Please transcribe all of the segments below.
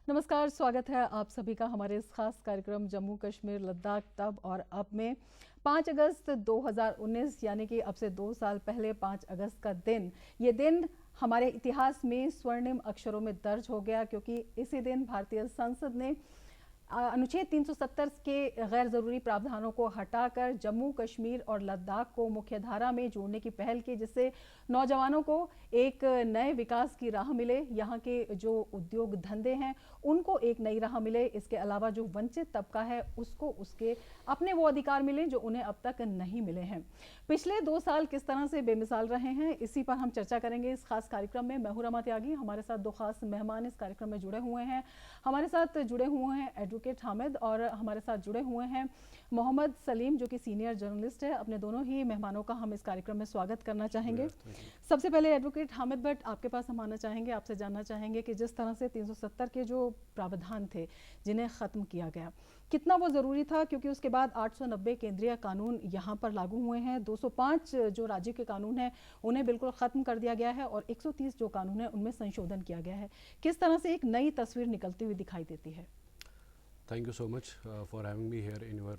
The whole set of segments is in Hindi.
नमस्कार, स्वागत है आप सभी का हमारे इस खास कार्यक्रम जम्मू कश्मीर लद्दाख तब और अब में। 5 अगस्त 2019 यानी कि अब से 2 साल पहले 5 अगस्त का दिन, ये दिन हमारे इतिहास में स्वर्णिम अक्षरों में दर्ज हो गया, क्योंकि इसी दिन भारतीय संसद ने अनुच्छेद 370 के गैर ज़रूरी प्रावधानों को हटाकर जम्मू कश्मीर और लद्दाख को मुख्य धारा में जोड़ने की पहल की, जिससे नौजवानों को एक नए विकास की राह मिले, यहाँ के जो उद्योग धंधे हैं उनको एक नई राह मिले। इसके अलावा जो वंचित तबका है उसको उसके अपने वो अधिकार मिले जो उन्हें अब तक नहीं मिले हैं। पिछले 2 साल किस तरह से बेमिसाल रहे हैं, इसी पर हम चर्चा करेंगे इस खास कार्यक्रम में। मैं हूं रमा त्यागी, हमारे साथ 2 खास मेहमान इस कार्यक्रम में जुड़े हुए हैं। हमारे साथ जुड़े हुए हैं एडवोकेट हामिद और हमारे साथ जुड़े हुए हैं मोहम्मद सलीम, जो कि सीनियर जर्नलिस्ट है। अपने दोनों ही मेहमानों का हम इस कार्यक्रम में स्वागत करना चाहेंगे। सबसे पहले एडवोकेट हामिद भट्ट, आपके पास हम आना चाहेंगे, आपसे जानना चाहेंगे कि जिस तरह से 370 के जो प्रावधान थे जिन्हें ख़त्म किया गया, कितना वो ज़रूरी था, क्योंकि उसके बाद 890 केंद्रीय कानून यहाँ पर लागू हुए हैं, 205 जो राज्य के कानून हैं उन्हें बिल्कुल ख़त्म कर दिया गया है और 130 जो कानून है उनमें संशोधन किया गया है। किस तरह से एक नई तस्वीर निकलती हुई दिखाई देती है? Thank you so much for having me here in your.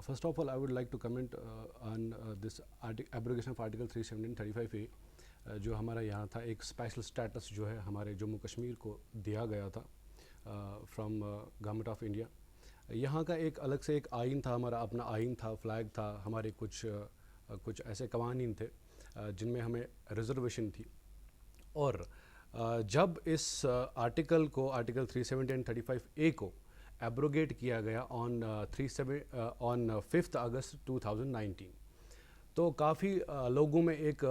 First of all, I would like to comment on this abrogation of Article 370 and 35A, जो हमारा यहाँ था एक स्पेशल स्टेटस जो है हमारे जम्मू कश्मीर को दिया गया था फ्रॉम गवर्नमेंट ऑफ इंडिया। यहाँ का एक अलग से एक आइन था, हमारा अपना आइन था, फ्लैग था, हमारे कुछ ऐसे कवानीन थे जिनमें हमें रिजर्वेशन थी। और जब इस आर्टिकल 370 एंड 35A को एब्रोगेट किया गया ऑन 5 अगस्त 2019, तो काफ़ी लोगों में एक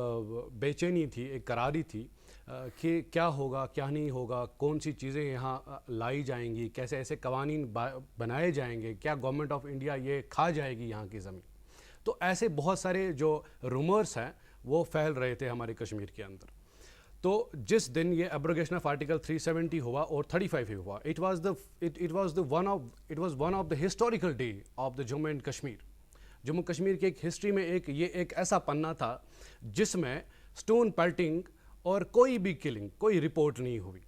बेचैनी थी, एक करारी थी कि क्या होगा क्या नहीं होगा, कौन सी चीज़ें यहाँ लाई जाएंगी, कैसे ऐसे कवानीन बनाए जाएंगे, क्या गवर्नमेंट ऑफ इंडिया ये खा जाएगी यहाँ की ज़मीन। तो ऐसे बहुत सारे जो रूमर्स हैं वो फैल रहे थे हमारे कश्मीर के अंदर। तो जिस दिन ये एब्रोगेशन ऑफ आर्टिकल 370 हुआ और 35 हुआ, it was one of the historical day of the Jammu and Kashmir. Jammu Kashmir की एक हिस्ट्री में ये एक ऐसा पन्ना था जिसमें स्टोन पेल्टिंग और कोई भी किलिंग, कोई रिपोर्ट नहीं हुई।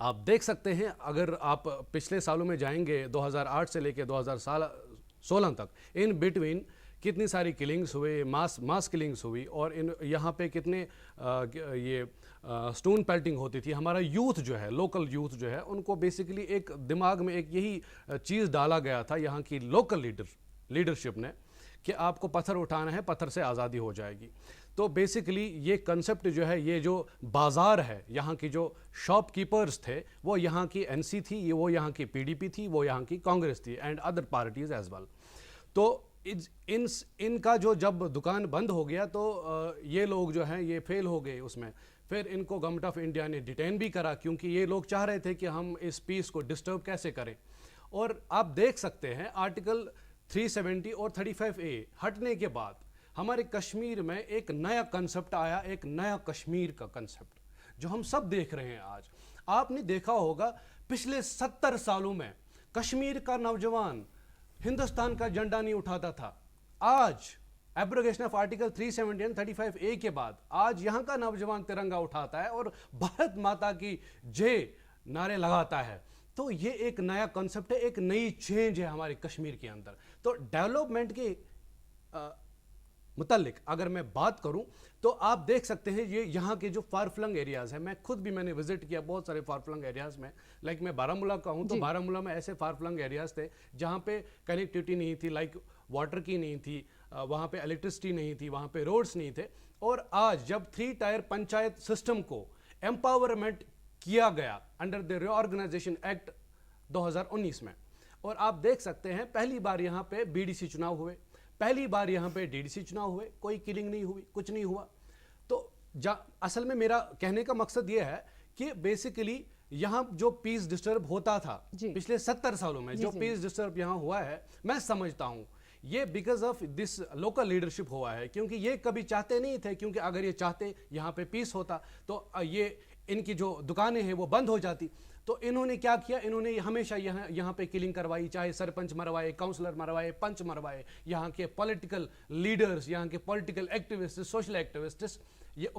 आप देख सकते हैं, अगर आप पिछले सालों में जाएंगे 2008 से लेकर 2016 तक, इन बिटवीन कितनी सारी किलिंग्स हुए, मास किलिंग्स हुई, और यहाँ पे कितने ये स्टोन पेल्टिंग होती थी। हमारा यूथ जो है, लोकल यूथ जो है, उनको बेसिकली एक दिमाग में एक यही चीज़ डाला गया था यहाँ की लोकल लीडरशिप ने कि आपको पत्थर उठाना है, पत्थर से आज़ादी हो जाएगी। तो बेसिकली ये कंसेप्ट जो है, ये जो बाज़ार है, यहाँ की जो शॉपकीपर्स थे वो यहाँ की NC थी, वो यहाँ की PDP थी, वो यहाँ की कांग्रेस थी and other parties as well. तो इनका जो जब दुकान बंद हो गया तो ये लोग जो हैं ये फेल हो गए उसमें। फिर इनको गवर्नमेंट ऑफ इंडिया ने डिटेन भी करा, क्योंकि ये लोग चाह रहे थे कि हम इस पीस को डिस्टर्ब कैसे करें। और आप देख सकते हैं आर्टिकल 370 और 35A हटने के बाद हमारे कश्मीर में एक नया कंसेप्ट आया, एक नया कश्मीर का कंसेप्ट जो हम सब देख रहे हैं आज। आपने देखा होगा पिछले 70 सालों में कश्मीर का नौजवान हिंदुस्तान का झंडा नहीं उठाता था। आज abrogation of article 370 and 35A के बाद आज यहाँ का नौजवान तिरंगा उठाता है और भारत माता की जय नारे लगाता है। तो ये एक नया कॉन्सेप्ट है, एक नई चेंज है हमारे कश्मीर के अंदर। तो डेवलपमेंट के मुतल्लिक अगर मैं बात करूं तो आप देख सकते हैं ये यहाँ के जो फार फ्लंग एरियाज है, मैंने विजिट किया बहुत सारे फार फ्लंग एरियाज में। लाइक मैं बारामूला का हूं, तो बारामूला में ऐसे फार फ्लंग एरियाज थे जहां पे कनेक्टिविटी नहीं थी, लाइक वाटर की नहीं थी, वहां पे इलेक्ट्रिसिटी नहीं थी, वहां पे रोड्स नहीं थे। और आज जब 3 टायर पंचायत सिस्टम को एम्पावरमेंट किया गया अंडर द रीऑर्गेनाइजेशन एक्ट 2019 में, और आप देख सकते हैं पहली बार यहाँ पे BDC चुनाव हुए, पहली बार यहाँ पे DDC चुनाव हुए, कोई किलिंग नहीं हुई, कुछ नहीं हुआ। तो असल में मेरा कहने का मकसद ये है कि बेसिकली यहाँ जो पीस डिस्टर्ब होता था पिछले 70 सालों में, जो पीस डिस्टर्ब यहाँ हुआ है, मैं समझता हूँ ये because of this local leadership हुआ है। क्योंकि ये कभी चाहते नहीं थे, क्योंकि अगर ये चाहते यहाँ पे पीस होता तो ये इनकी जो दुकानें हैं वो बंद हो जाती। तो इन्होंने क्या किया, इन्होंने हमेशा यहाँ पे किलिंग करवाई, चाहे सरपंच मरवाए, काउंसलर मरवाए, पंच मरवाए, यहाँ के पॉलिटिकल लीडर्स, यहाँ के पॉलिटिकल एक्टिविस्ट, सोशल एक्टिविस्ट, ये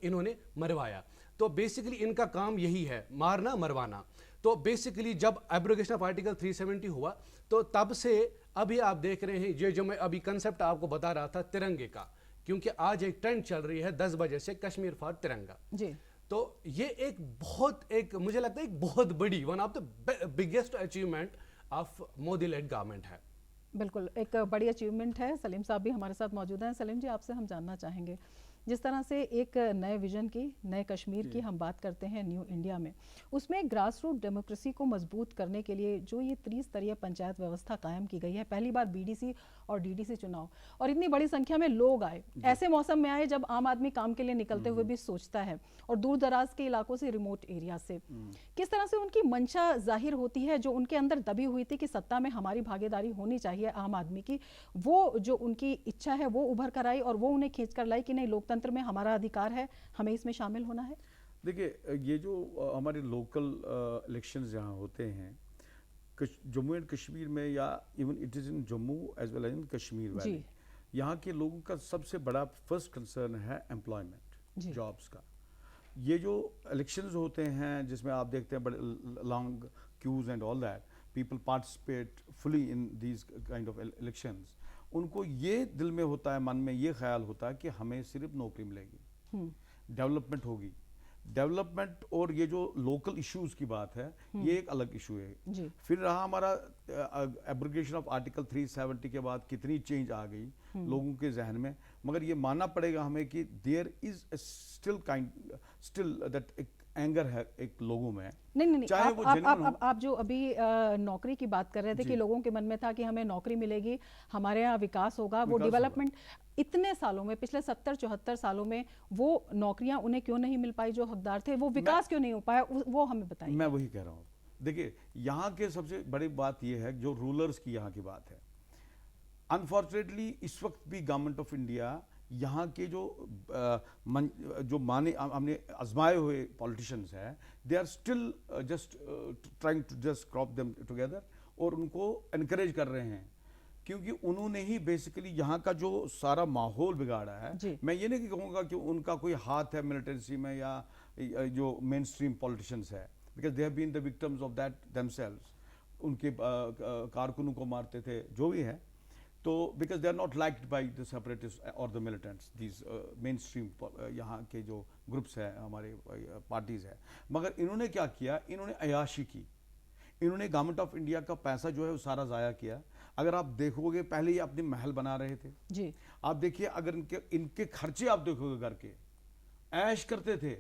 इन्होंने मरवाया। तो बेसिकली इनका काम यही है, मारना मरवाना। तो बेसिकली जब एब्रोगेशन ऑफ आर्टिकल 370 हुआ तो तब से अभी आप देख रहे हैं ये जो मैं अभी कंसेप्ट आपको बता रहा था तिरंगे का, क्योंकि आज एक ट्रेंड चल रही है 10 बजे से कश्मीर फॉर तिरंगा जी। तो ये एक मुझे लगता है एक बहुत बड़ी one of the biggest achievement of Modi lead government है। बिल्कुल एक बड़ी अचीवमेंट है। सलीम साहब भी हमारे साथ मौजूद हैं। सलीम जी, आपसे हम जानना चाहेंगे, जिस तरह से एक नए विजन की, नए कश्मीर की हम बात करते हैं न्यू इंडिया में, उसमें ग्रास रूट डेमोक्रेसी को मजबूत करने के लिए जो ये त्रिस्तरीय पंचायत व्यवस्था कायम की गई है, पहली बार बीडीसी और डीडीसी चुनाव, और इतनी बड़ी संख्या में लोग आए, ऐसे मौसम में आए जब आम आदमी काम के लिए निकलते हुए भी सोचता है, और दूर दराज के इलाकों से, रिमोट एरिया से, किस तरह से उनकी मंशा जाहिर होती है जो उनके अंदर दबी हुई थी कि सत्ता में हमारी भागीदारी होनी चाहिए आम आदमी की, वो जो उनकी इच्छा है वो उभर कर आई और वो उन्हें खींच कर लाई कि नहीं, लोकतंत्र में हमारा अधिकार है, हमें इसमें शामिल होना है। देखिए, ये जो हमारे लोकल इलेक्शंस यहाँ होते हैं जम्मू एंड कश्मीर में, या even it is in Jammu as well as in Kashmir valley, यहाँ के लोगों का सबसे बड़ा फर्स्ट कंसर्न है एम्प्लॉयमेंट, जॉब्स का। ये जो इलेक्शंस होते हैं जिसमें आप देखते हैं बड़े long queues and all that, people participate fully in these kind of elections, उनको ये दिल में होता है, मन में ये ख्याल होता है कि हमें सिर्फ नौकरी मिलेगी, डेवलपमेंट होगी। डेवलपमेंट और ये जो लोकल इश्यूज की बात है, ये एक अलग इशू है। फिर रहा हमारा एब्रोगेशन ऑफ आर्टिकल 370 के बाद कितनी चेंज आ गई लोगों के जहन में, मगर ये मानना पड़ेगा हमें कि देयर इज स्टिल दैट एक एंगर है एक लोगों में। नहीं, आप जो अभी नौकरी की बात कर रहे थे कि लोगों के मन में था कि हमें नौकरी मिलेगी, हमारे यहाँ विकास होगा, वो डेवलपमेंट इतने सालों में, पिछले 70-74 सालों में वो नौकरियां उन्हें क्यों नहीं मिल पाई जो हकदार थे, वो विकास क्यों नहीं हो पाया, वो हमें बताइए। मैं वही कह रहा हूँ। देखिए, यहाँ के सबसे बड़ी बात ये है, जो रूलर्स की यहाँ की बात है, अनफॉर्चुनेटली इस वक्त भी गवर्नमेंट ऑफ इंडिया यहाँ के जो माने हमने आजमाए हुए पॉलिटिशियंस हैं, they are still just trying to just crop them together और उनको एनकरेज कर रहे हैं, क्योंकि उन्होंने ही बेसिकली यहाँ का जो सारा माहौल बिगाड़ा है। मैं ये नहीं कहूँगा कि उनका कोई हाथ है मिलिटेंसी में या जो मेन स्ट्रीम पॉलिटिशियंस है, because they have been the victims of that themselves. उनके कारकुनों को मारते थे, जो भी है, तो because they are not liked by the separatist और the militants, these main stream यहाँ के जो ग्रुप्स हैं, हमारे पार्टीज है। मगर इन्होंने क्या किया, इन्होंने अयाशी की, इन्होंने गवर्नमेंट ऑफ इंडिया का पैसा जो है वो सारा ज़ाया किया। अगर आप देखोगे, पहले ये अपने महल बना रहे थे जी, आप देखिए, अगर इनके खर्चे आप देखोगे, घर के ऐश करते थे,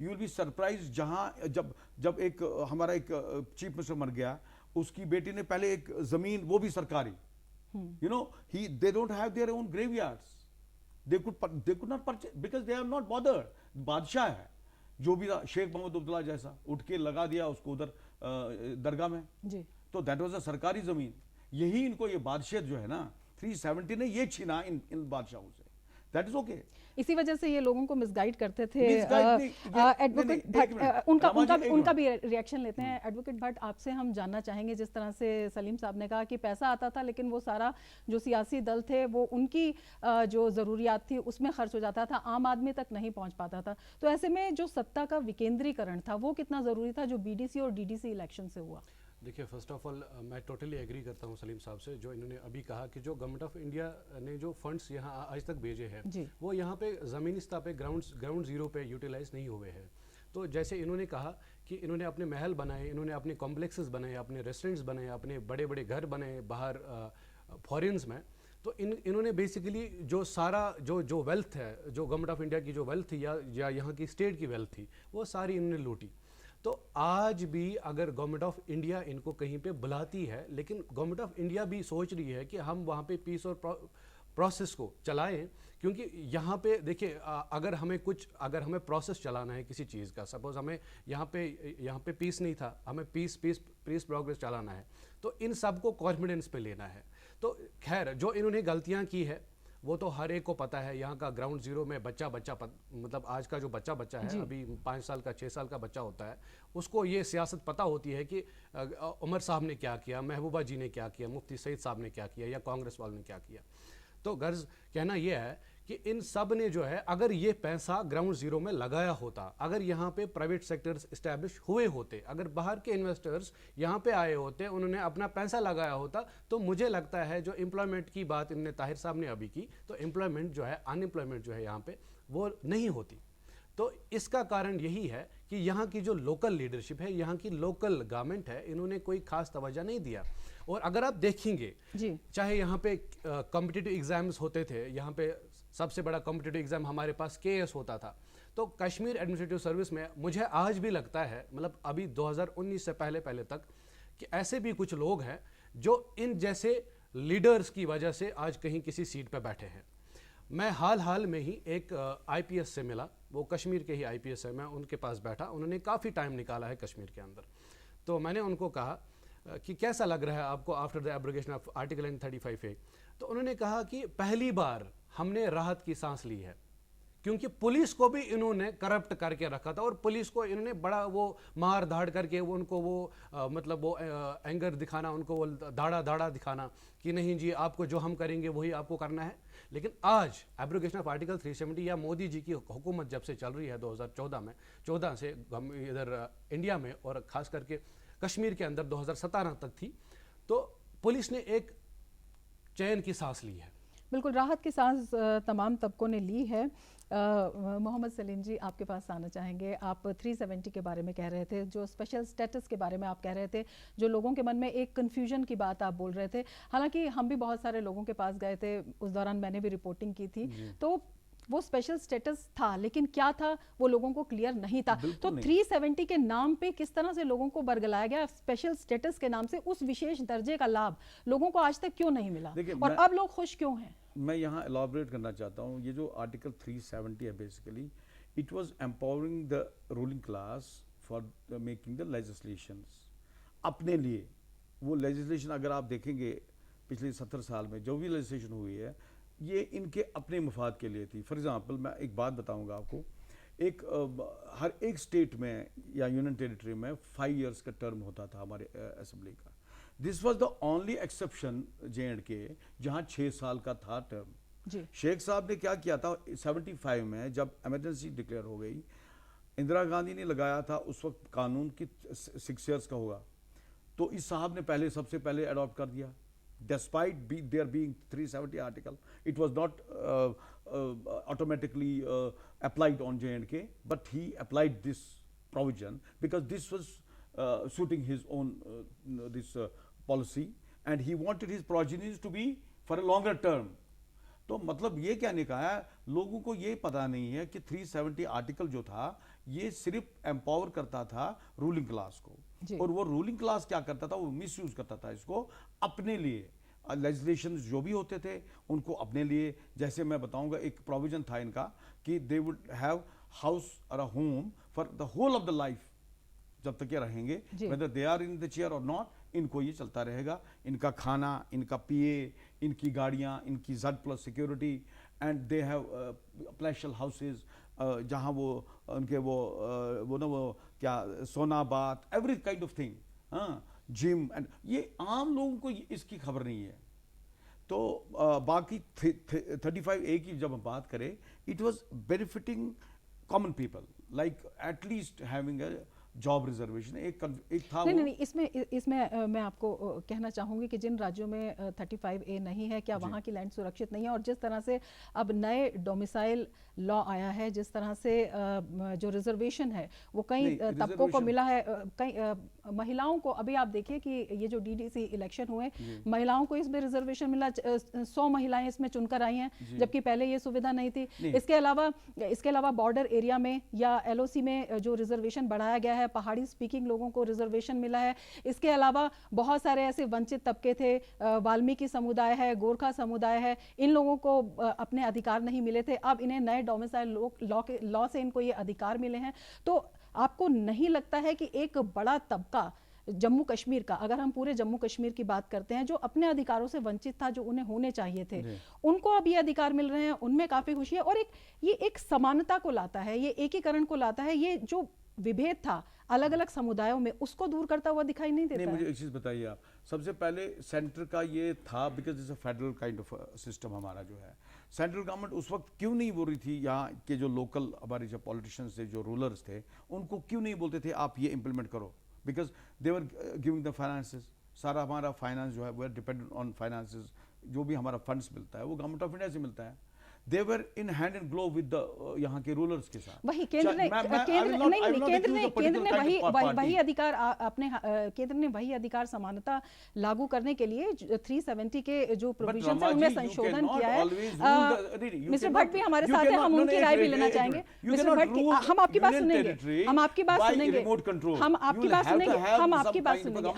यू विल बी सरप्राइज। जहां जब एक हमारा एक चीफ मिनिस्टर मर गया, उसकी बेटी ने पहले एक जमीन, वो भी सरकारी, you know, they don't have their own graveyards, they could not purchase because they are not bothered। बादशाह है जो भी शेख मोहम्मद अब्दुल्ला जैसा, उठ के लगा दिया उसको उधर दरगाह में जी, तो दैट वाज अ सरकारी जमीन। यही इनको ये बादशाह जो है ना 370 ने ये छीना इन बादशाहों से, दैट इज ओके। इसी वजह से ये लोगों को मिसगाइड करते थे। एडवोकेट भट्ट, उनका भी रिएक्शन लेते हैं। एडवोकेट भट्ट, आपसे हम जानना चाहेंगे, जिस तरह से सलीम साहब ने कहा कि पैसा आता था लेकिन वो सारा जो सियासी दल थे वो उनकी जो ज़रूरियात थी उसमें खर्च हो जाता था, आम आदमी तक नहीं पहुंच पाता था, तो ऐसे में जो सत्ता का विकेंद्रीकरण था वो कितना ज़रूरी था जो बीडीसी और डीडीसी इलेक्शन से हुआ? देखिए, फर्स्ट ऑफ ऑल मैं टोटली एग्री करता हूँ सलीम साहब से, जो इन्होंने अभी कहा कि जो गवर्नमेंट ऑफ इंडिया ने जो फंड्स यहाँ आज तक भेजे हैं वो यहाँ पे ज़मीनी स्तर पे ग्राउंड जीरो पे यूटिलाइज नहीं हुए हैं। तो जैसे इन्होंने कहा कि इन्होंने अपने महल बनाए, इन्होंने अपने कॉम्प्लेक्सेस बनाए, अपने रेस्टोरेंट्स बनाए, अपने बड़े बड़े घर बनाए बाहर फॉरेन्स में, तो इन्होंने बेसिकली जो सारा जो वेल्थ है, जो गवर्नमेंट ऑफ इंडिया की जो वेल्थ थी या यहाँ की स्टेट की वेल्थ थी, वो सारी इन्होंने लूटी। तो आज भी अगर गवर्नमेंट ऑफ इंडिया इनको कहीं पे बुलाती है, लेकिन गवर्नमेंट ऑफ इंडिया भी सोच रही है कि हम वहाँ पे पीस और प्रोसेस को चलाएं, क्योंकि यहाँ पे देखिए, अगर हमें प्रोसेस चलाना है किसी चीज़ का, सपोज हमें यहाँ पे पीस नहीं था, हमें पीस प्रोग्रेस चलाना है, तो इन सब को कॉन्फिडेंस पे लेना है। तो खैर, जो इन्होंने गलतियाँ की है वो तो हर एक को पता है। यहाँ का ग्राउंड जीरो में मतलब आज का जो बच्चा है, अभी 5 साल का 6 साल का बच्चा होता है, उसको ये सियासत पता होती है कि उमर साहब ने क्या किया, महबूबा जी ने क्या किया, मुफ्ती सईद साहब ने क्या किया, या कांग्रेस वालों ने क्या किया। तो गर्ज कहना यह है कि इन सब ने जो है, अगर ये पैसा ग्राउंड जीरो में लगाया होता, अगर यहाँ पे प्राइवेट सेक्टर्स इस्टेब्लिश हुए होते, अगर बाहर के इन्वेस्टर्स यहाँ पे आए होते, उन्होंने अपना पैसा लगाया होता, तो मुझे लगता है जो एम्प्लॉयमेंट की बात इनने ताहिर साहब ने अभी की, तो एम्प्लॉयमेंट जो है, अनएम्प्लॉयमेंट जो है यहाँ पे वो नहीं होती। तो इसका कारण यही है कि यहाँ की जो लोकल लीडरशिप है, यहाँ की लोकल गवर्नमेंट है, इन्होंने कोई खास तवज्जो नहीं दिया। और अगर आप देखेंगे जी, चाहे यहाँ पे कॉम्पिटिटिव एग्जाम्स होते थे, यहाँ पे सबसे बड़ा कॉम्पिटिटिव एग्जाम हमारे पास केएस होता था, तो कश्मीर एडमिनिस्ट्रेटिव सर्विस में मुझे आज भी लगता है, मतलब अभी 2019 से पहले पहले तक, कि ऐसे भी कुछ लोग हैं जो इन जैसे लीडर्स की वजह से आज कहीं किसी सीट पे बैठे हैं। मैं हाल में ही एक आईपीएस से मिला, वो कश्मीर के ही आईपीएस है, मैं उनके पास बैठा, उन्होंने काफ़ी टाइम निकाला है कश्मीर के अंदर। तो मैंने उनको कहा कि कैसा लग रहा है आपको after the abrogation of article 35A। तो उन्होंने कहा कि पहली बार हमने राहत की सांस ली है, क्योंकि पुलिस को भी इन्होंने करप्ट करके रखा था, और पुलिस को इन्होंने बड़ा वो मार धाड़ करके उनको वो मतलब वो एंगर दिखाना, उनको वो धाड़ा दिखाना कि नहीं जी आपको जो हम करेंगे वही आपको करना है। लेकिन आज एब्रोगेशन ऑफ आर्टिकल 370 या मोदी जी की हुकूमत जब से चल रही है 2014 में, 14 से इधर इंडिया में और ख़ास करके कश्मीर के अंदर 2017 तक थी, तो पुलिस ने एक चैन की सांस ली है। बिल्कुल राहत की सांस तमाम तबकों ने ली है। मोहम्मद सलीम जी, आपके पास आना चाहेंगे। आप 370 के बारे में कह रहे थे, जो स्पेशल स्टेटस के बारे में आप कह रहे थे, जो लोगों के मन में एक कन्फ्यूजन की बात आप बोल रहे थे। हालांकि हम भी बहुत सारे लोगों के पास गए थे, उस दौरान मैंने भी रिपोर्टिंग की थी, तो वो स्पेशल स्टेटस था, लेकिन क्या था वो लोगों को क्लियर नहीं था। तो 370 के नाम पे किस तरह से लोगों को बरगलाया गया, स्पेशल स्टेटस के नाम से उस विशेष दर्जे का लाभ लोगों को आज तक क्यों नहीं मिला, और अब लोग खुश क्यों हैं? मैं यहाँ एलॉबरेट करना चाहता हूँ। ये जो आर्टिकल 370 है, basically it was empowering the ruling class for making the legislations अपने लिए। वो लेजिस्लेशन अगर आप देखेंगे पिछले 70 साल में जो भी लेजिस्लेशन हुई है, ये इनके अपने मफाद के लिए थी। फॉर एग्जांपल मैं एक बात बताऊंगा आपको, हर एक स्टेट में या यूनियन टेरिटरी में 5 इयर्स का टर्म होता था हमारे असेंबली का। This was the only exception J&K जहां 6 साल का था टर्म। शेख साहब ने क्या किया था 75 में, जब इमरजेंसी डिक्लेयर हो गई, इंदिरा गांधी ने लगाया था उस वक्त कानून की 6 इयर्स का होगा, तो इस साहब ने सबसे पहले अडॉप्ट कर दिया। Despite there being 370 article, it was not automatically applied on J&K, but he applied this provision because this was suiting his own policy, and he wanted his progenies to be for a longer term. तो मतलब ये कहने का है, लोगों को ये पता नहीं है कि 370 आर्टिकल जो था ये सिर्फ एम्पावर करता था रूलिंग क्लास को, और वो रूलिंग क्लास क्या करता था, वो मिसयूज करता था इसको अपने लिए। लेजिस्लेशन जो भी होते थे उनको अपने लिए, जैसे मैं बताऊंगा एक प्रोविजन था इनका कि दे वुड हैव हाउस और a home for the whole of the life, जब तक ये रहेंगे, whether they are in the chair और नॉट, इनको ये चलता रहेगा। इनका खाना, इनका पीए, इनकी गाड़ियाँ, इनकी Z+ security, and they have palatial houses जहाँ वो उनके वो क्या सोना बात, एवरी काइंड ऑफ थिंग, हाँ, जिम, एंड ये आम लोगों को इसकी खबर नहीं है। तो बाकी 35A की जब हम बात करें, it was benefiting common people, like at least having a job reservation. एक था नहीं, इसमें मैं आपको कहना चाहूँगी कि जिन राज्यों में 35A नहीं है, क्या वहाँ की लैंड सुरक्षित नहीं है? और जिस तरह से अब नए डोमिसाइल लॉ आया है, जिस तरह से जो रिजर्वेशन है वो कई तबकों को मिला है, कई महिलाओं को, अभी आप देखिए कि ये जो DDC इलेक्शन हुए, महिलाओं को इसमें रिजर्वेशन मिला, 100 महिलाएं इसमें चुनकर आई हैं, जबकि पहले ये सुविधा नहीं थी। इसके अलावा बॉर्डर एरिया में या LOC में जो रिजर्वेशन बढ़ाया गया है, पहाड़ी स्पीकिंग लोगों को रिजर्वेशन मिला है। इसके अलावा बहुत सारे ऐसे वंचित तबके थे, वाल्मीकि समुदाय है, गोरखा समुदाय है, इन लोगों को अपने अधिकार नहीं मिले थे। अब इन्हें नए डोमिसाइल लॉ से इनको ये अधिकार मिले हैं। तो आपको नहीं लगता है कि एक बड़ा तबका जम्मू कश्मीर का, अगर हम पूरे जम्मू कश्मीर की बात करते हैं, जो अपने अधिकारों से वंचित था, जो उन्हें होने चाहिए थे, उनको अब ये अधिकार मिल रहे हैं, उनमें काफी खुशी है, और ये एक समानता को लाता है, ये एकीकरण को लाता है। ये जो विभेद था अलग अलग समुदायों में, उसको दूर करता हुआ दिखाई नहीं देता। मुझे एक चीज बताइए आप, सबसे पहले सेंटर का ये था, because it's a federal kind of system हमारा जो है, सेंट्रल गवर्नमेंट उस वक्त क्यों नहीं बोल रही थी, यहाँ के जो लोकल हमारे जो पॉलिटिशियंस थे, जो रूलर्स थे, उनको क्यों नहीं बोलते थे आप ये इंप्लीमेंट करो? Because they were giving the finances, सारा हमारा फाइनेंस जो है वो डिपेंडेंट ऑन फाइनेंसेस, जो भी हमारा फंड्स मिलता है वो गवर्नमेंट ऑफ इंडिया से मिलता है। They were in hand and glove with the यहाँ के रूलर्स के साथ। वही केंद्र ने वही अधिकार अपने केंद्र ने वही अधिकार समानता लागू करने के लिए 370 के जो प्रोविजन है उनमें संशोधन किया है। मिस्टर भट्ट भी हमारे साथ है, हम उनकी राय भी लेना चाहेंगे। मिस्टर भट्ट, हम आपकी बात सुनेंगे, हम आपकी बात सुनेंगे, हम आपकी बात सुनेंगे, हम आपकी बात सुनेंगे,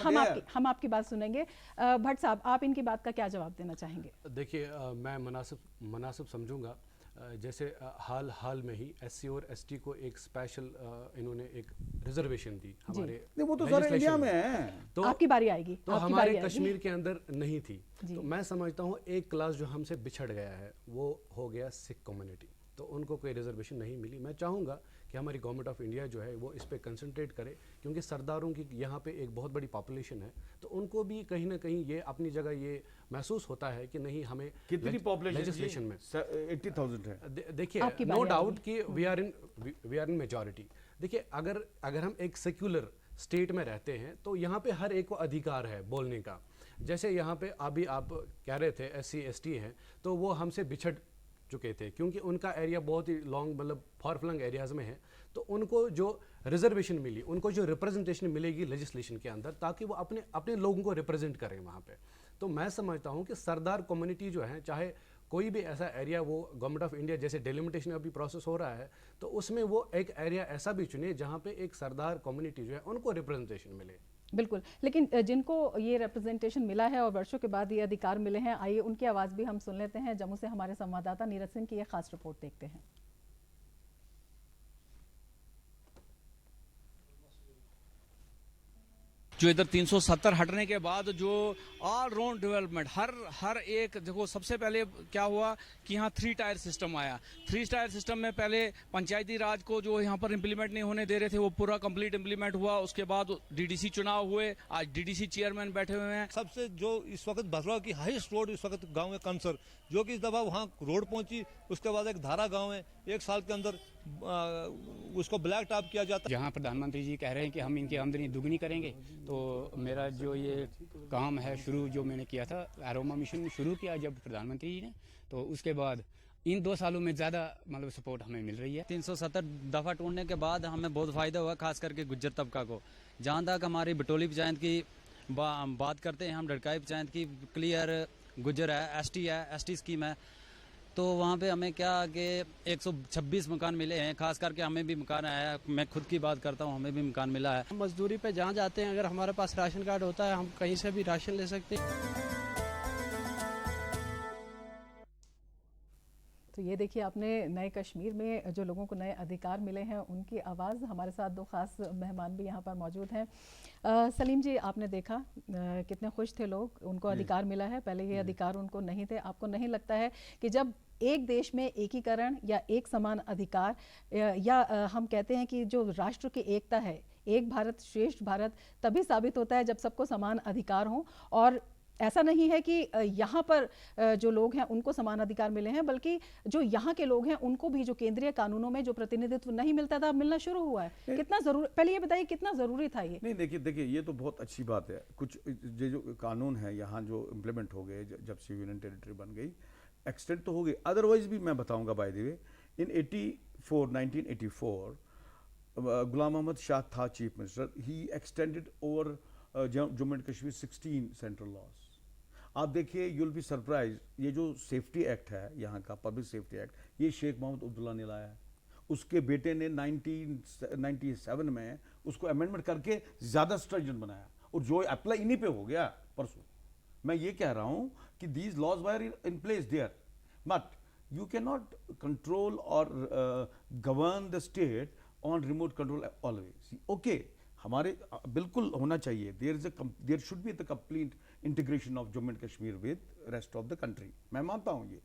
हम आपकी बात सुनेंगे। भट्ट साहब, आप इनकी बात का क्या जवाब देना चाहेंगे? देखिए, मैं मुनासिब समझूंगा, जैसे हाल में ही एससी और एसटी को एक स्पेशल इन्होंने एक रिजर्वेशन दी हमारे, वो तो सारे इंडिया में है, तो आपकी बारी आएगी, तो हमारे कश्मीर के अंदर नहीं थी। तो मैं समझता हूँ एक क्लास जो हमसे बिछड़ गया है वो हो गया सिख कम्युनिटी, तो उनको कोई रिजर्वेशन नहीं मिली। मैं चाहूँगा कि हमारी गवर्नमेंट ऑफ इंडिया जो है वो इस पे कंसंट्रेट करे, क्योंकि सरदारों की यहाँ पे एक बहुत बड़ी पॉपुलेशन है, तो उनको भी कहीं ना कहीं ये अपनी जगह ये महसूस होता है कि नहीं, हमें कितनी पॉपुलेशन लेजिस्लेशन में 80,000 है। देखिए, नो डाउट कि वी आर इन मेजॉरिटी। देखिए, अगर हम एक सेक्युलर स्टेट में रहते हैं तो यहाँ पे हर एक को अधिकार है बोलने का। जैसे यहाँ पे अभी आप कह रहे थे SC ST हैं, तो वो हमसे बिछड़ चुके थे क्योंकि उनका एरिया बहुत ही लॉन्ग, मतलब फॉर फ्लंग एरियाज में है, तो उनको जो रिजर्वेशन मिली, उनको जो रिप्रेजेंटेशन मिलेगी लेजिस्लेशन के अंदर, ताकि वो अपने लोगों को रिप्रेजेंट करें वहाँ पे। तो मैं समझता हूँ कि सरदार कम्युनिटी जो है, चाहे कोई भी ऐसा एरिया, वो गवर्नमेंट ऑफ इंडिया जैसे डिलिमिटेशन अभी प्रोसेस हो रहा है, तो उसमें वो एक एरिया ऐसा भी चुने जहाँ पे एक सरदार कम्युनिटी जो है उनको रिप्रेजेंटेशन मिले। बिल्कुल, लेकिन जिनको ये रिप्रेजेंटेशन मिला है और वर्षों के बाद ये अधिकार मिले हैं, आइए उनकी आवाज़ भी हम सुन लेते हैं। जम्मू से हमारे संवाददाता नीरज सिंह की ये खास रिपोर्ट देखते हैं। जो इधर 370 हटने के बाद जो ऑल राउंड डेवलपमेंट, हर एक, देखो सबसे पहले क्या हुआ कि यहाँ 3 टायर सिस्टम आया। 3 टायर सिस्टम में पहले पंचायती राज को जो यहाँ पर इम्प्लीमेंट नहीं होने दे रहे थे, वो पूरा कंप्लीट इम्प्लीमेंट हुआ। उसके बाद DDC चुनाव हुए, आज DDC चेयरमैन बैठे हुए हैं। सबसे जो इस वक्त भसरा की हाईएस्ट रोड इस वक्त गांव है कंसर, जो कि इस दफा वहाँ रोड पहुंची। उसके बाद एक धारा गांव है, 1 साल के अंदर उसको ब्लैक टॉप किया जाता है। जहाँ प्रधानमंत्री जी कह रहे हैं कि हम इनकी आमदनी दुगनी करेंगे, तो मेरा जो ये काम है शुरू जो मैंने किया था, एरोमा मिशन शुरू किया जब प्रधानमंत्री जी ने, तो उसके बाद इन 2 सालों में ज़्यादा मतलब सपोर्ट हमें मिल रही है। 370 दफ़ा टूटने के बाद हमें बहुत फ़ायदा हुआ, खास करके गुज्जर तबका को। जहाँ तक हमारी बटोली पंचायत की बात करते हैं, हम ढड़काई पंचायत की, क्लियर गुज्जर है, ST स्कीम है, तो वहाँ पे हमें क्या कि 126 मकान मिले हैं। खास करके हमें भी मकान आया है, मैं खुद की बात करता हूँ, हमें भी मकान मिला है। हम मजदूरी पे जहाँ जाते हैं, अगर हमारे पास राशन कार्ड होता है, हम कहीं से भी राशन ले सकते हैं। तो ये देखिए, आपने नए कश्मीर में जो लोगों को नए अधिकार मिले हैं उनकी आवाज़। हमारे साथ 2 खास मेहमान भी यहाँ पर मौजूद हैं। सलीम जी, आपने देखा कितने खुश थे लोग, उनको अधिकार मिला है, पहले ये अधिकार उनको नहीं थे। आपको नहीं लगता है कि जब एक देश में एकीकरण या एक समान अधिकार, या हम कहते हैं कि जो राष्ट्र की एकता है, एक भारत श्रेष्ठ भारत, तभी साबित होता है जब सबको समान अधिकार हों? और ऐसा नहीं है कि यहाँ पर जो लोग हैं उनको समान अधिकार मिले हैं, बल्कि जो यहाँ के लोग हैं उनको भी जो केंद्रीय कानूनों में जो प्रतिनिधित्व नहीं मिलता था, मिलना शुरू हुआ है। कितना जरूरी, पहले ये बताइए कितना जरूरी था ये? नहीं, देखिए ये तो बहुत अच्छी बात है। कुछ जो कानून है यहाँ जो इम्प्लीमेंट हो गए जब से यूनियन टेरिटरी बन गई, एक्सटेंड तो हो गई। अदरवाइज भी मैं बताऊंगा, by the way, in 1984 Ghulam Ahmad Shah था chief minister, he extended over Jammu and Kashmir 16 central laws. आप देखिए, यू विल बी सरप्राइज, ये जो सेफ्टी एक्ट है यहाँ का, पब्लिक सेफ्टी एक्ट, ये शेख मोहम्मद अब्दुल्ला ने लाया है। उसके बेटे ने 1997 में उसको अमेंडमेंट करके ज़्यादा स्ट्रिंजेंट बनाया, और जो अप्लाई इन्हीं पे हो गया परसों। मैं ये कह रहा हूँ कि these laws were in place there, but you can not control और govern the state on remote control always. Okay, हमारे बिल्कुल होना चाहिए, there should be the complete integration of Jammu and Kashmir with rest of the country, मैं मानता हूँ ये।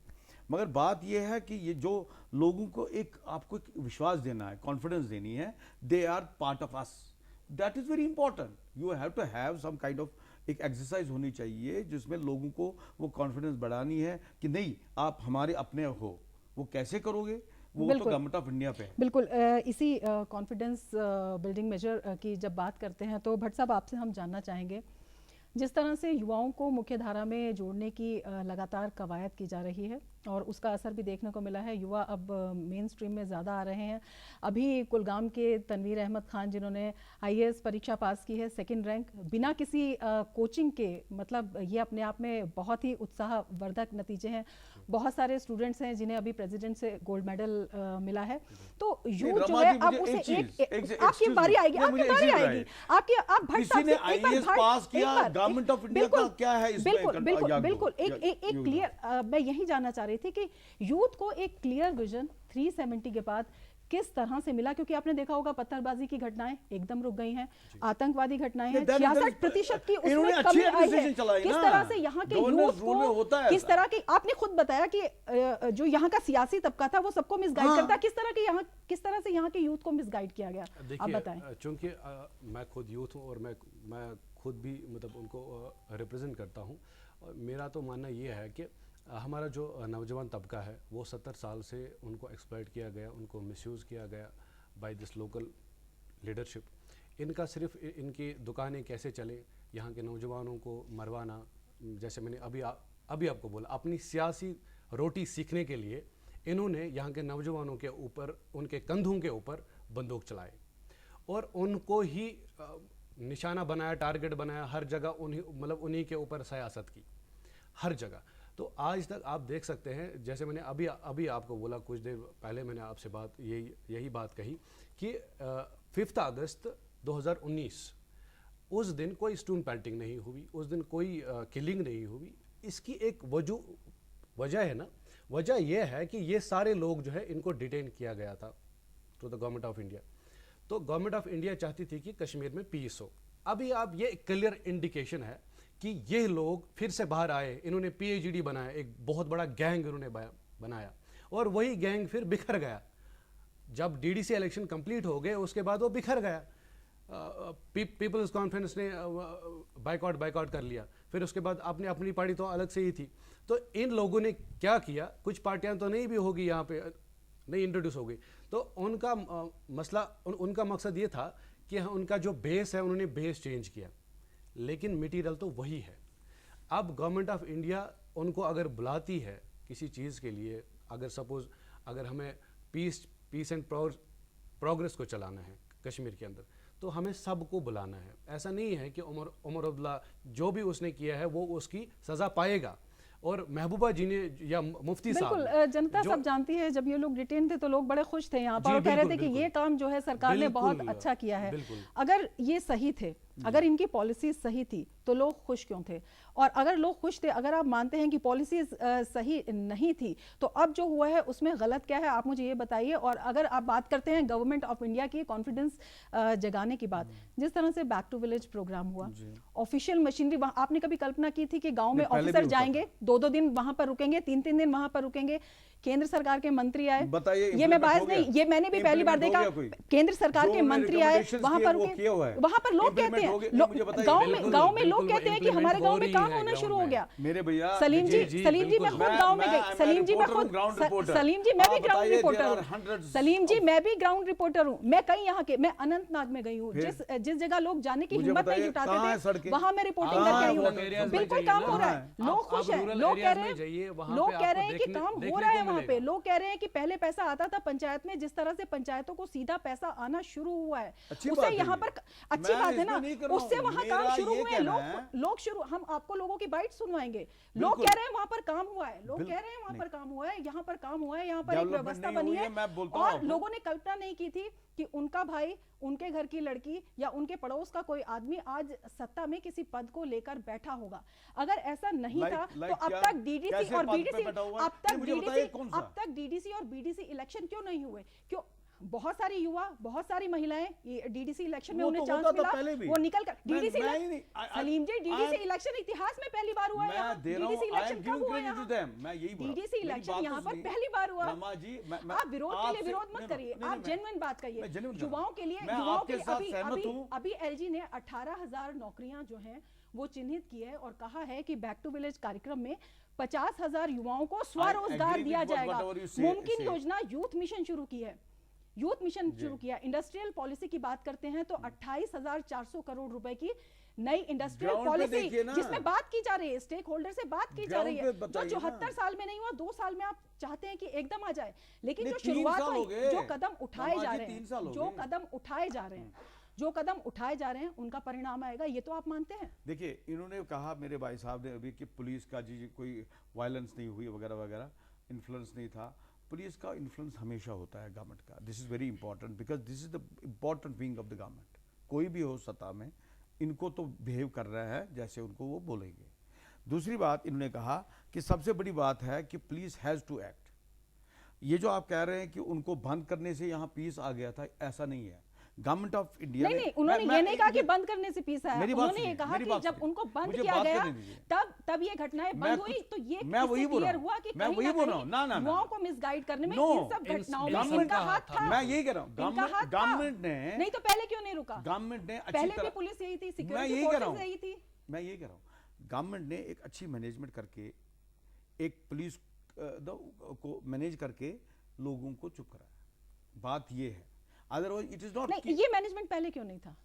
मगर बात यह है कि ये जो लोगों को आपको एक विश्वास देना है, कॉन्फिडेंस देनी है, they are part of us, that is very important. You have to have some kind of एक एक्सरसाइज होनी चाहिए जिसमें लोगों को वो कॉन्फिडेंस बढ़ानी है कि नहीं आप हमारे अपने हो। वो कैसे करोगे, वो तो गवर्नमेंट ऑफ इंडिया पे है। बिल्कुल इसी कॉन्फिडेंस बिल्डिंग मेजर की जब बात करते हैं तो भट्ट साहब आपसे हम जानना चाहेंगे, जिस तरह से युवाओं को मुख्य धारा में जोड़ने की लगातार कवायद की जा रही है और उसका असर भी देखने को मिला है, युवा अब मेन स्ट्रीम में ज़्यादा आ रहे हैं। अभी कुलगाम के तनवीर अहमद खान जिन्होंने IAS परीक्षा पास की है, सेकंड रैंक, बिना किसी कोचिंग के, मतलब ये अपने आप में बहुत ही उत्साहवर्धक नतीजे हैं। बहुत सारे स्टूडेंट्स हैं जिन्हें अभी प्रेसिडेंट से गोल्ड मेडल मिला है। तो यूथ जो है अब उसे आपकी बारी आएगी, आपकी बारी आएगी, आपकी आप भट्ट साहब से एक बार पास किया, गवर्नमेंट ऑफ इंडिया का क्या है इसमें? बिल्कुल एक क्लियर, मैं यही जानना चाह रही थी कि यूथ को एक क्लियर विजन 370 के बाद किस तरह से मिला, क्योंकि आपने देखा होगा पत्थरबाजी की घटनाएं एकदम रुक गई हैं, आतंकवादी घटनाएं हैं, 66% की उसमें कमी आई है। किस तरह से यहाँ के यूथ को, किस तरह की, आपने खुद बताया कि जो यहाँ का सियासी तबका था वो सबको मिसगाइड करता, किस तरह से यहाँ के यूथ को मिसगाइड किया गया, आप बताएं। चूंकि मैं खुद यूथ हूँ और मैं खुद भी मतलब उनको रिप्रेजेंट करता हूँ, और मेरा तो मानना ये है कि हमारा जो नौजवान तबका है वो 70 साल से उनको एक्सप्लॉइट किया गया, उनको मिसयूज़ किया गया बाय दिस लोकल लीडरशिप। इनका सिर्फ इनकी दुकानें कैसे चले, यहाँ के नौजवानों को मरवाना, जैसे मैंने अभी आपको बोला, अपनी सियासी रोटी सीखने के लिए इन्होंने यहाँ के नौजवानों के ऊपर, उनके कंधों के ऊपर बंदूक चलाए और उनको ही निशाना बनाया, टारगेट बनाया, हर जगह उन्हीं के ऊपर सियासत की हर जगह। तो आज तक आप देख सकते हैं, जैसे मैंने अभी आपको बोला, कुछ देर पहले मैंने आपसे यही बात कही कि 5 अगस्त 2019 उस दिन कोई स्टोन पेल्टिंग नहीं हुई, उस दिन कोई किलिंग नहीं हुई। इसकी एक वजह है ना, वजह यह है कि ये सारे लोग जो है इनको डिटेन किया गया था to the government of India. तो गवर्नमेंट ऑफ इंडिया चाहती थी कि कश्मीर में पीस हो। अभी आप ये क्लियर इंडिकेशन है कि ये लोग फिर से बाहर आए, इन्होंने PAGD बनाया, एक बहुत बड़ा गैंग इन्होंने बनाया और वही गैंग फिर बिखर गया। जब DDC इलेक्शन कंप्लीट हो गए उसके बाद वो बिखर गया। पीपल्स कॉन्फ्रेंस ने बाइकआउट कर लिया, फिर उसके बाद आपने अपनी पार्टी तो अलग से ही थी। तो इन लोगों ने क्या किया, कुछ पार्टियां तो नहीं भी होगी यहाँ पे, नहीं इंट्रोड्यूस हो गई, तो उनका मसला, उनका मकसद ये था कि उनका जो बेस है उन्होंने बेस चेंज किया, लेकिन मटेरियल तो वही है। अब गवर्नमेंट ऑफ इंडिया उनको अगर बुलाती है किसी चीज़ के लिए, अगर सपोज अगर हमें पीस एंड प्रोग्रेस को चलाना है कश्मीर के अंदर, तो हमें सबको बुलाना है। ऐसा नहीं है कि उमर अब्दुल्ला जो भी उसने किया है वो उसकी सज़ा पाएगा। और महबूबा जी ने या मुफ्ती साहब, बिल्कुल जनता सब जानती है, जब ये लोग डिटेन थे तो लोग बड़े खुश थे यहाँ पर और कह रहे थे कि ये काम जो है सरकार ने बहुत अच्छा किया है। अगर ये सही थे, अगर इनकी पॉलिसी सही थी तो लोग खुश क्यों थे? और अगर लोग खुश थे, अगर आप मानते हैं कि पॉलिसी सही नहीं थी, तो अब जो हुआ है उसमें गलत क्या है, आप मुझे ये बताइए। और अगर आप बात करते हैं गवर्नमेंट ऑफ इंडिया की कॉन्फिडेंस जगाने की बात, जिस तरह से बैक टू विलेज प्रोग्राम हुआ, ऑफिशियल मशीनरी, आपने कभी कल्पना की थी कि गाँव में ऑफिसर जाएंगे, 2-2 दिन वहां पर रुकेंगे, 3-3 दिन वहां पर रुकेंगे? केंद्र सरकार के मंत्री आए, ये मैं बात नहीं, ये मैंने भी पहली बार देखा, केंद्र सरकार के मंत्री आए वहां पर रुके, वहां पर लोग कहते हैं, गांव में लोग कहते हैं कि हमारे गांव में काम होना शुरू हो गया। मेरे भैया सलीम जी मैं खुद गांव में गई, सलीम जी मैं भी ग्राउंड रिपोर्टर हूँ, सलीम जी मैं भी ग्राउंड रिपोर्टर हूँ। मैं कई यहाँ के, मैं अनंतनाग में गई हूँ, जिस जगह लोग जाने की हिम्मत नहीं जुटाते थे वहां मैं रिपोर्टिंग करके आई हूँ। बिल्कुल काम हो रहा है, लोग खुश हैं, लोग कह रहे हैं कि काम हो रहा है वहां पे। लोग कह रहे हैं कि पहले पैसा आता था पंचायत में, जिस तरह से पंचायतों को सीधा पैसा आना शुरू हुआ है, उससे यहाँ पर अच्छी बात है ना, उससे वहां काम शुरू हुए। लोग शुरू, हम आपको लोगों की बाइट सुनवाएंगे। लोग कह रहे हैं वहां पर काम हुआ है, लोग कह रहे हैं वहां पर काम हुआ है, यहाँ पर काम हुआ है, यहाँ पर एक व्यवस्था बनी है। और लोगों ने कल्पना नहीं की थी कि उनका भाई, उनके घर की लड़की या उनके पड़ोस का कोई आदमी आज सत्ता में किसी पद को लेकर बैठा होगा। अगर ऐसा नहीं था तो अब तक डीडीसी और बीडीसी इलेक्शन क्यों नहीं हुए? क्यों बहुत सारी युवा, बहुत सारी महिलाएं डीडीसी इलेक्शन में वो उन्हें तो चांस होता था मिला, पहले भी। वो निकल कर डीडीसी मैं ही नहीं, सलीम जी, डीडीसी इलेक्शन इतिहास में पहली बार हुआ है यहाँ। मैं दे रहा हूँ, DDC I am election giving कब हुआ credit to यहाँ? them, मैं यही बोल रहा हूँ। डीडीसी मेरी इलेक्शन बात तो यहाँ पर सुनिए। पहली बार हुआ। रमा जी, आप विरोध के लिए आपसे- विरोध मत नहीं, करिए, नहीं, आप मैं- जेन्युइन बात मैं करिए। genuine कर रहा युवाओं हूँ। के लिए, मैं युवाओं आपके के लिए साथ सहमत हूँ। अभी एलजी ने 18,000 नौकरियां जो हैं वो चिन्हित की है और कहा है कि बैक टू विलेज कार्यक्रम में 50,000 युवाओं को स्वरोजगार agree दिया with जाएगा। whatever you say- मुमकिन say. योजना यूथ मिशन शुरू की है, यूथ मिशन शुरू किया। इंडस्ट्रियल पॉलिसी की बात करते हैं तो 28,400 करोड़ रुपए की नई इंडस्ट्रियल Ground पे पॉलिसी देखिए ना। जिसमें बात की जा रही है, स्टेक होल्डर से बात की जा Ground रही पे है, जो बताइए 74 ना। साल में नहीं हुआ, 2 साल में आप चाहते हैं कि एकदम आ जाए। लेकिन नहीं, जो 3 शुरुआत साल हो हुई, गए। जो कदम उठाए रमा जा जी, रहे 3 साल हैं, हो जो गए। कदम उठाए जा रहे हैं, जो कदम उठाए जा रहे हैं उनका परिणाम आएगा, ये तो आप मानते हैं? देखिए, इन्होंने कहा मेरे भाई साहब ने अभी कि पुलिस का जी कोई वायलेंस नहीं हुई वगैरह वगैरह, इन्फ्लुएंस नहीं था। पुलिस का इन्फ्लुएंस हमेशा होता है गवर्नमेंट का। This is very important because this is the important wing of the government. कोई भी हो सत्ता में, इनको तो बिहेव कर रहा है जैसे उनको वो बोलेंगे। दूसरी बात इन्होंने कहा कि सबसे बड़ी बात है कि पुलिस हैज़ टू एक्ट। ये जो आप कह रहे हैं कि उनको बंद करने से यहाँ पीस आ गया था, ऐसा नहीं है। गवर्नमेंट ऑफ इंडिया नहीं, उन्होंने ये नहीं कहा कि बंद करने से पीस आया, मेरी बात उन्होंने ये सुनिए, कहा मेरी कि बात जब सुनिए। उनको बंद मुझे किया बात गया करने दीजिए। तब ये घटनाएं मैं बंद हुई। कुछ- तो ये मैं वही बोल रहा क्लियर हूँ। हुआ कि मैं कहीं वही ना बोल रहा हूँ। कहीं ना, ना, ना। युवाओं को मिसगाइड करने में No, इन सब घटनाओं में गवर्नमेंट इनका हाथ था। मैं यही कह रहा हूँ, इनका हाथ था। गवर्नमेंट ने नहीं तो पहले क्यों नहीं रुका? गवर्नमेंट ने अच्छी पहले भी तरह पुलिस यही थी, मैं सिक्योरिटी यही कह रहा फोर्सेस हूँ यही थी। मैं यही कह रहा हूँ, गवर्नमेंट ने एक अच्छी मैनेजमेंट करके, एक पुलिस को मैनेज करके लोगों को चुप कराया। बात ये है, अदरवाइज इट इज नॉट। नहीं, ये मैनेजमेंट पहले क्यों नहीं था?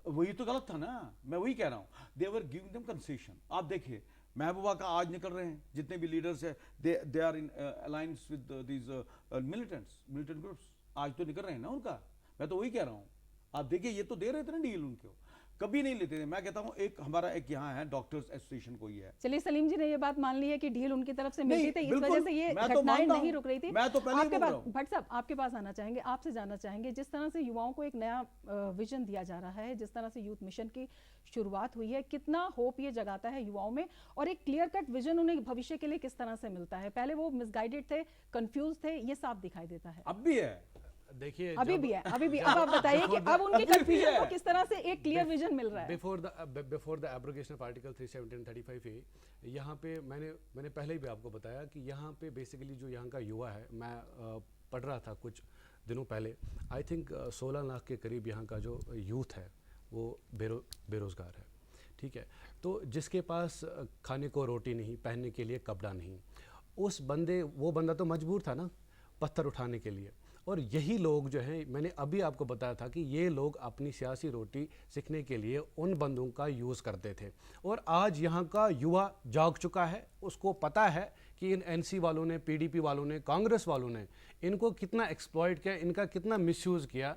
वही तो गलत था ना, मैं वही कह रहा हूँ। दे वर गिविंग देम कंसेशन। आप देखिए, महबूबा का आज निकल रहे हैं जितने भी लीडर्स है, they are in alliance with these militant groups. आज तो निकल रहे हैं ना उनका। मैं तो वही कह रहा हूँ। आप देखिए, ये तो दे रहे थे ना डील उनको, कभी नहीं लेते थे। मैं कहता हूँ एक हमारा एक यहाँ है डॉक्टर्स एसोसिएशन कोई है। चलिए, सलीम जी ने ये बात मान ली है कि डील उनकी तरफ से नहीं, मिलती थी, इस बिल्कुल, वजह से ये मैं तो घटनाएं मानता नहीं हूं। रुक रही थी। मैं तो पहले ही आपके बोल पास रहा हूं। भट्ट साहब, आपके पास आना चाहेंगे, आपसे जानना चाहेंगे, जिस तरह से युवाओं को एक नया विजन दिया जा रहा है, जिस तरह से यूथ मिशन की शुरुआत हुई है, कितना होप ये जगाता है युवाओं में, और एक क्लियर कट विजन उन्हें भविष्य के लिए किस तरह से मिलता है? पहले वो मिसगाइडेड थे, कंफ्यूज थे, ये साफ दिखाई देता है। अब भी है, देखिए, अभी जब- भी है, अभी भी। अब आप बताइए कि अब उनके अभी भी कंफ्यूजन है। को किस तरह से एक क्लियर विजन मिल रहा है? Before the abrogation of article 370 35 ए, यहाँ पे मैंने पहले ही भी आपको बताया कि यहाँ पे बेसिकली जो यहाँ का युवा है, मैं पढ़ रहा था कुछ दिनों पहले, आई थिंक 16 लाख के करीब यहाँ का जो यूथ है वो बेरोज़गार है। ठीक है, तो जिसके पास खाने को रोटी नहीं, पहनने के लिए कपड़ा नहीं, वो बंदा तो मजबूर था ना पत्थर उठाने के लिए। और यही लोग जो हैं, मैंने अभी आपको बताया था कि ये लोग अपनी सियासी रोटी सीखने के लिए उन बंदों का यूज़ करते थे। और आज यहाँ का युवा जाग चुका है, उसको पता है कि इन एनसी वालों ने, पीडीपी वालों ने, कांग्रेस वालों ने इनको कितना एक्सप्लॉइट किया, इनका कितना मिसयूज़ किया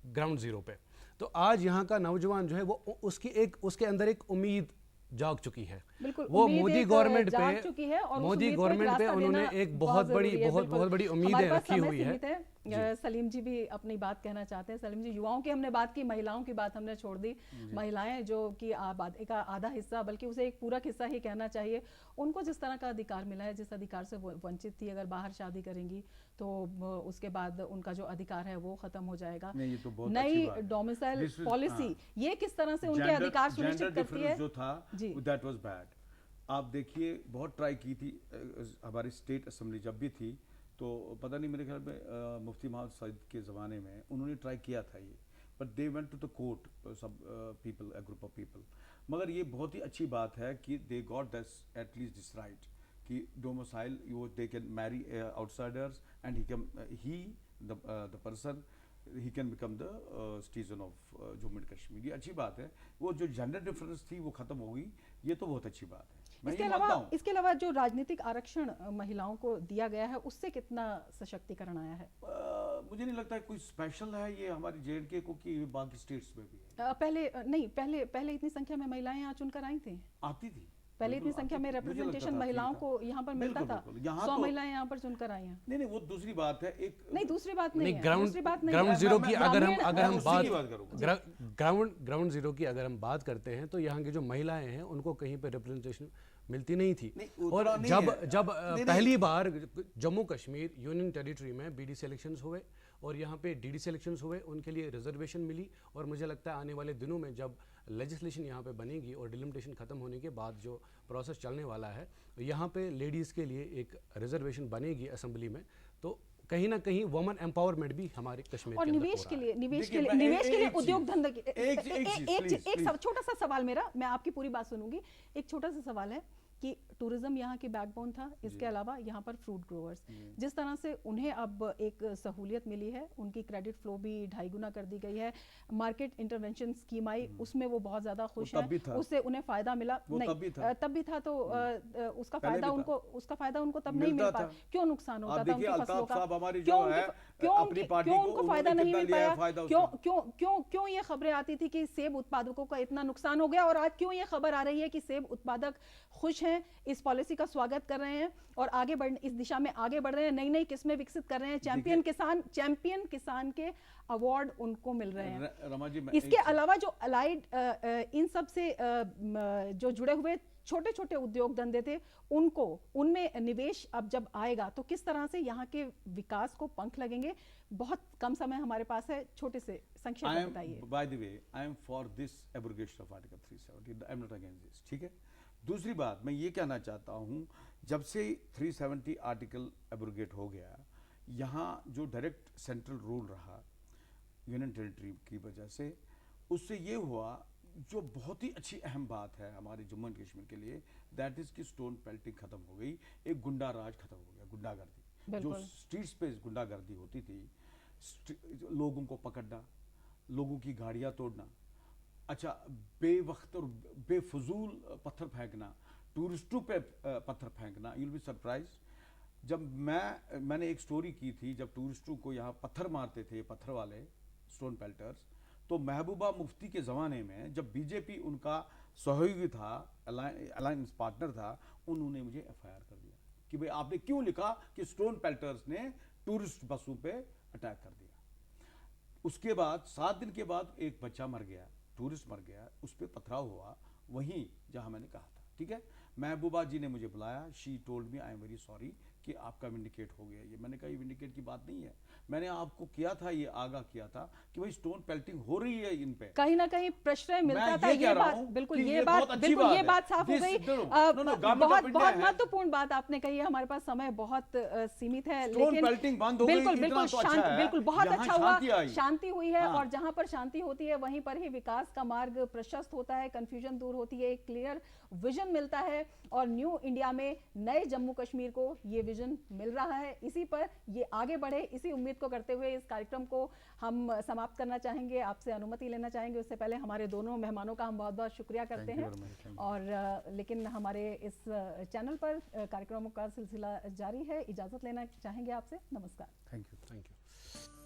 ग्राउंड ज़ीरो पे। तो आज यहाँ का नौजवान जो है वो उसके अंदर एक उम्मीद जाग चुकी है। बिल्कुल, वो उम्मीद मोदी एक गवर्नमेंट जाग चुकी है और उस मोदी उम्मीद को एक गवर्नमेंट पे रास्ता उन्होंने देना एक बहुत जरूरी है, बहुत बिल्कुल। बड़ी हमारे उम्मीदें पास रखी समय हुई है। सीमित है। सलीम जी भी अपनी बात कहना चाहते हैं। सलीम जी, युवाओं की हमने बात की, महिलाओं की बात हमने छोड़ दी। महिलाएं जो कि आबादी का आधा हिस्सा, बल्कि उसे एक पूरक हिस्सा ही कहना चाहिए, उनको जिस तरह का अधिकार मिला है, जिस अधिकार से वो वंचित थी, अगर बाहर शादी करेंगी तो उसके बाद उनका जो अधिकार है वो खत्म हो जाएगा। नहीं, ये तो बहुत अच्छी नई बात है। डोमिसाइल This is- पॉलिसी हाँ। ये किस तरह से उनके Gender- अधिकार gender सुनिश्चित करती है? difference जो था, जी। that was bad। आप देखिए, बहुत ट्राई की थी हमारी स्टेट असेंबली जब भी थी, तो पता नहीं, मेरे ख्याल में मुफ्ती मोहम्मद सईद के ज़माने में उन्होंने ट्राई किया था ये, but they went to the court, सब people, a group of people. मगर ये बहुत ही अच्छी बात है कि they got this at least this right कि domicile they can marry outsiders and he the person he can become the citizen of Jammu and Kashmir. ये अच्छी बात है। वो जो जेंडर डिफरेंस थी वो खत्म हो गई, ये तो बहुत अच्छी बात है। मैं ये मानता हूं। इसके अलावा जो राजनीतिक आरक्षण महिलाओं को दिया गया है, उससे कितना सशक्तिकरण आया है? मुझे नहीं लगता है कोई स्पेशल है ये हमारी JNK को कि बाकी स्टेट्स में भी है। पहले इतनी संख्या में महिलाएं यहाँ चुनकर आई थी। आती थी पहले इतनी बिल्कुल संख्या आती में थी। मुझे लगता रिप्रेजेंटेशन था महिलाओं ठीक को यहाँ पर मिलता बिल्कुल, था। बिल्कुल। यहाँ 100 तो- महिलाएं यहाँ पर चुनकर आई हैं। नहीं, वो दूसरी बात है। एक नहीं, दूसरी बात नहीं है। ग्राउंड दूसरी बात नहीं ग्राउंड है। जीरो की अगर हम मैं उसी की बात करूंगा। ग्राउंड जीरो की अगर हम बात करते हैं तो यहाँ की जो महिलाएं हैं उनको कहीं पे रिप्रेजेंटेशन मिलती नहीं थी। और उतना नहीं जब है। जब नहीं, पहली बार जम्मू कश्मीर यूनियन टेरिटरी में बीडीसी इलेक्शंस हुए और यहाँ पे डीडीसी इलेक्शंस हुए, उनके लिए रिजर्वेशन मिली। और मुझे लगता है आने वाले दिनों में जब लेजिस्लेशन यहाँ पे बनेगी और डिलिमिटेशन ख़त्म होने के बाद जो प्रोसेस चलने वाला है, यहाँ पे लेडीज़ के लिए एक रिजर्वेशन बनेगी असेंबली में, तो कहीं ना कहीं वुमेन एम्पावरमेंट भी हमारे कश्मीर और के अंदर निवेश हो के रहा है। लिए निवेश के देखिए, लिए मैं निवेश के लिए एक उद्योग चीज़, धंधा एक चीज़, please. छोटा सा सवाल मेरा, मैं आपकी पूरी बात सुनूंगी। एक छोटा सा सवाल है कि टूरिज्म यहाँ की बैकबोन था, इसके अलावा यहाँ पर फ्रूट ग्रोवर्स, जिस तरह से उन्हें अब एक सहूलियत मिली है, उनकी क्रेडिट फ्लो भी 2.5 गुना कर दी गई है, मार्केट इंटरवेंशन स्कीम आई, उसमें वो बहुत ज्यादा खुश वो तब भी हैं, था। उससे उन्हें फायदा मिला। वो नहीं, तब भी था। तब भी था तो उसका पहले फायदा भी था। उसका फायदा उनको तब नहीं मिल मिलता पाया। था। क्यों नुकसान होता आप था देखिए उनकी फसलों अल्ताफ का? साहब हमारी क्यों जो है क्यों अपनी उनकी- पार्टी क्यों को उनको फायदा उन्होंने नहीं मिल कितना लिया है पाया? फायदा क्यों उसका? क्यों क्यों क्यों ये खबरें आती थी कि सेब उत्पादकों का इतना नुकसान हो गया, और आज क्यों ये खबर आ रही है कि सेब उत्पादक खुश हैं, इस पॉलिसी का स्वागत कर रहे हैं और आगे बढ़ इस दिशा में आगे बढ़ रहे हैं, नई नई किस्में विकसित कर रहे हैं, चैंपियन किसान के अवार्ड उनको मिल रहे हैं। रमा जी, मैं इसके अलावा जो अलाइड इन सब से जो जुड़े हुए छोटे छोटे उद्योग धंधे थे, उनको उनमें निवेश अब जब आएगा तो किस तरह से यहाँ के विकास को पंख लगेंगे? बहुत कम समय हमारे पास है, छोटे से संक्षेप में बताइए। Bye the way, I am for this abrogation of article 370, I am not against this, ठीक है। दूसरी बात मैं ये कहना चाहता हूँ, जब से 370 आर्टिकल एब्रोगेट हो गया, यहाँ जो डायरेक्ट सेंट्रल रूल रहा यूनियन टेरिटरी की वजह से, उससे ये हुआ, जो बहुत ही अच्छी अहम बात है हमारे जम्मू एंड कश्मीर के लिए, दैट इज कि स्टोन पेल्टिंग खत्म हो गई, एक गुंडा राज खत्म हो गया, गुंडागर्दी जो स्ट्रीट्स पे गुंडागर्दी होती थी, लोगों को पकड़ना, लोगों की गाड़ियां तोड़ना, अच्छा बेवक्त और बेफजूल पत्थर फेंकना, टूरिस्टों पे पत्थर फेंकना। यू विल बी सरप्राइज, जब मैंने एक स्टोरी की थी, जब टूरिस्टों को यहाँ पत्थर मारते थे पत्थर वाले स्टोन पेल्टर्स, तो महबूबा मुफ्ती के ज़माने में जब बीजेपी उनका सहयोगी था, अलायंस पार्टनर था, उन्होंने मुझे एफआईआर कर दिया कि भाई आपने क्यों लिखा कि स्टोन पेल्टर्स ने टूरिस्ट बसों पे अटैक कर दिया। उसके बाद 7 दिन के बाद एक बच्चा मर गया, टूरिस्ट मर गया, उस पर पथराव हुआ वहीं जहां मैंने कहा था, ठीक है। महबूबा जी ने मुझे बुलाया, she told me I am very sorry कि आपका विंडिकेट हो गया। ये मैंने कहा ये विंडिकेट की बात नहीं है, मैंने आपको किया था, ये आगाह किया था कि भाई स्टोन पेल्टिंग हो रही है इन पे, कहीं ना कहीं प्रश्रय मिलता था। ये कह ये रहा बात हूं बिल्कुल, कि ये ये बात बहुत अच्छी बिल्कुल, बात ये है। बात साफ हो This- गई। no, no, no, government of बहुत India बहुत है। महत्वपूर्ण बात आपने कही है, हमारे पास समय बहुत सीमित है, Stone लेकिन pelting बंद हो गई, बिल्कुल इतना बिल्कुल तो अच्छा शांति, है। बिल्कुल बहुत यहाँ अच्छा हुआ, शांति आई। शांति हुई है। हाँ। और जहां पर शांति होती है वहीं पर ही विकास का मार्ग प्रशस्त होता है, कंफ्यूजन दूर होती है, एक क्लियर विजन मिलता है, और न्यू इंडिया में नए जम्मू कश्मीर को ये विजन मिल रहा है। इसी पर ये आगे बढ़े, इसी उम्मीद को करते हुए इस कार्यक्रम को हम समाप्त करना चाहेंगे, आपसे अनुमति लेना चाहेंगे। उससे पहले हमारे दोनों मेहमानों का हम बहुत बहुत शुक्रिया करते हैं। और लेकिन हमारे इस चैनल पर कार्यक्रमों का सिलसिला जारी है, इजाजत लेना चाहेंगे आपसे। नमस्कार। Thank you.